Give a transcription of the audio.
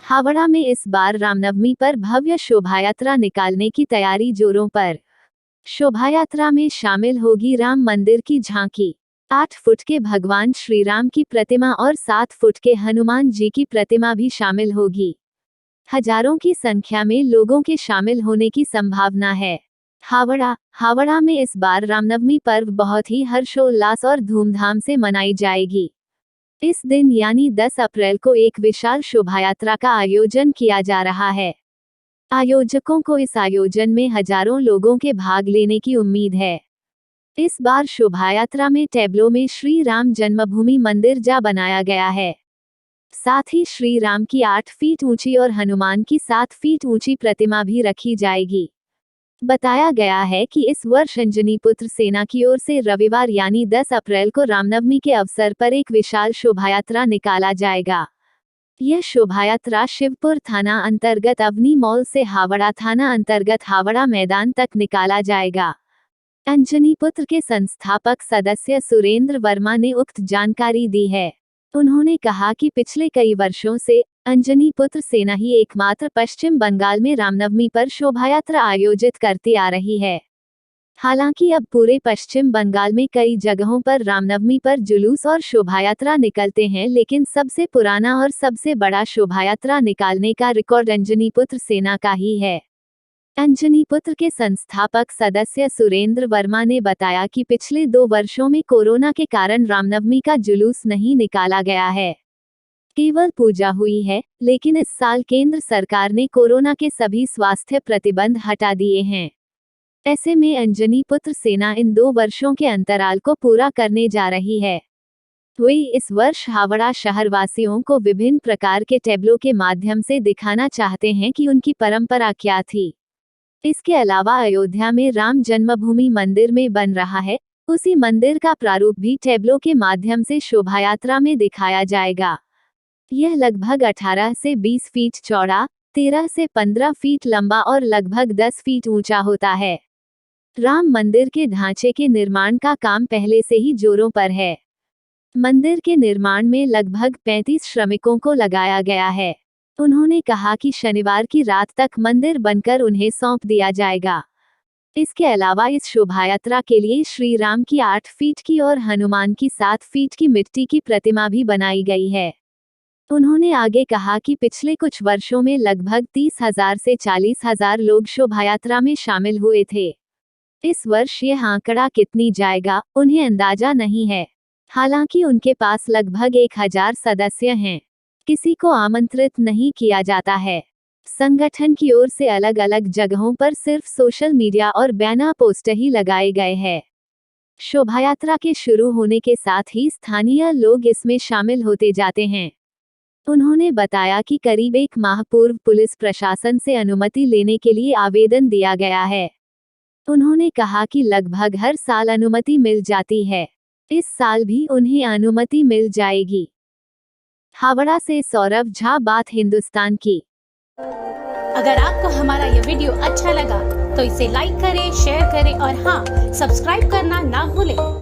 हावड़ा में इस बार रामनवमी पर भव्य शोभायात्रा निकालने की तैयारी जोरों पर। शोभायात्रा में शामिल होगी राम मंदिर की झांकी, 8 फुट के भगवान श्री राम की प्रतिमा और 7 फुट के हनुमान जी की प्रतिमा भी शामिल होगी। हजारों की संख्या में लोगों के शामिल होने की संभावना है। हावड़ा में इस बार रामनवमी पर्व बहुत ही हर्षोल्लास और धूमधाम से मनाई जाएगी। इस दिन यानी 10 अप्रैल को एक विशाल शोभायात्रा का आयोजन किया जा रहा है। आयोजकों को इस आयोजन में हजारों लोगों के भाग लेने की उम्मीद है। इस बार शोभायात्रा में टैब्लो में श्री राम जन्मभूमि मंदिर जा बनाया गया है। साथ ही श्री राम की 8 फीट ऊंची और हनुमान की 7 फीट ऊंची प्रतिमा भी रखी जाएगी। बताया गया है कि इस वर्ष अंजनीपुत्र सेना की ओर से रविवार यानी 10 अप्रैल को रामनवमी के अवसर पर एक विशाल शोभायात्रा निकाला जाएगा। यह शोभायात्रा शिवपुर थाना अंतर्गत अवनी मॉल से हावड़ा थाना अंतर्गत हावड़ा मैदान तक निकाला जाएगा। अंजनीपुत्र के संस्थापक सदस्य सुरेंद्र वर्मा ने उक्त जानकारी दी है। उन्होंने कहा कि पिछले कई वर्षों से अंजनीपुत्र सेना ही एकमात्र पश्चिम बंगाल में रामनवमी पर शोभायात्रा आयोजित करती आ रही है। हालांकि अब पूरे पश्चिम बंगाल में कई जगहों पर रामनवमी पर जुलूस और शोभायात्रा निकलते हैं, लेकिन सबसे पुराना और सबसे बड़ा शोभायात्रा निकालने का रिकॉर्ड अंजनीपुत्र सेना का ही है। अंजनीपुत्र के संस्थापक सदस्य सुरेंद्र वर्मा ने बताया कि पिछले 2 वर्षों में कोरोना के कारण रामनवमी का जुलूस नहीं निकाला गया है, केवल पूजा हुई है, लेकिन इस साल केंद्र सरकार ने कोरोना के सभी स्वास्थ्य प्रतिबंध हटा दिए हैं। ऐसे में अंजनीपुत्र सेना इन 2 वर्षों के अंतराल को पूरा करने जा रही है। वे इस वर्ष हावड़ा शहरवासियों को विभिन्न प्रकार के टैब्लो के माध्यम से दिखाना चाहते हैं कि उनकी परंपरा क्या थी। इसके अलावा अयोध्या में राम जन्मभूमि मंदिर में बन रहा है, उसी मंदिर का प्रारूप भी टैब्लो के माध्यम से शोभायात्रा में दिखाया जाएगा। यह लगभग 18 से 20 फीट चौड़ा, 13 से 15 फीट लंबा और लगभग 10 फीट ऊंचा होता है। राम मंदिर के ढांचे के निर्माण का काम पहले से ही जोरों पर है। मंदिर के निर्माण में लगभग 35 श्रमिकों को लगाया गया है। उन्होंने कहा कि शनिवार की रात तक मंदिर बनकर उन्हें सौंप दिया जाएगा। इसके अलावा इस शोभायात्रा के लिए श्री राम की 8 फीट की और हनुमान की 7 फीट की मिट्टी की प्रतिमा भी बनाई गई है। उन्होंने आगे कहा कि पिछले कुछ वर्षों में लगभग 30,000 से 40,000 लोग शोभायात्रा में शामिल हुए थे। इस वर्ष यह आंकड़ा कितनी जाएगा, उन्हें अंदाजा नहीं है। हालांकि उनके पास लगभग 1000 सदस्य हैं। किसी को आमंत्रित नहीं किया जाता है। संगठन की ओर से अलग अलग जगहों पर सिर्फ सोशल मीडिया और बैनर पोस्टर ही लगाए गए हैं। शोभायात्रा के शुरू होने के साथ ही स्थानीय लोग इसमें शामिल होते जाते हैं। उन्होंने बताया कि करीब 1 माह पूर्व पुलिस प्रशासन से अनुमति लेने के लिए आवेदन दिया गया है। उन्होंने कहा कि लगभग हर साल अनुमति मिल जाती है। इस साल भी उन्हें अनुमति मिल जाएगी। हावड़ा से सौरभ झा, बात हिंदुस्तान की। अगर आपको हमारा यह वीडियो अच्छा लगा तो इसे लाइक करें, शेयर करें और हाँ, सब्सक्राइब करना ना भूलें।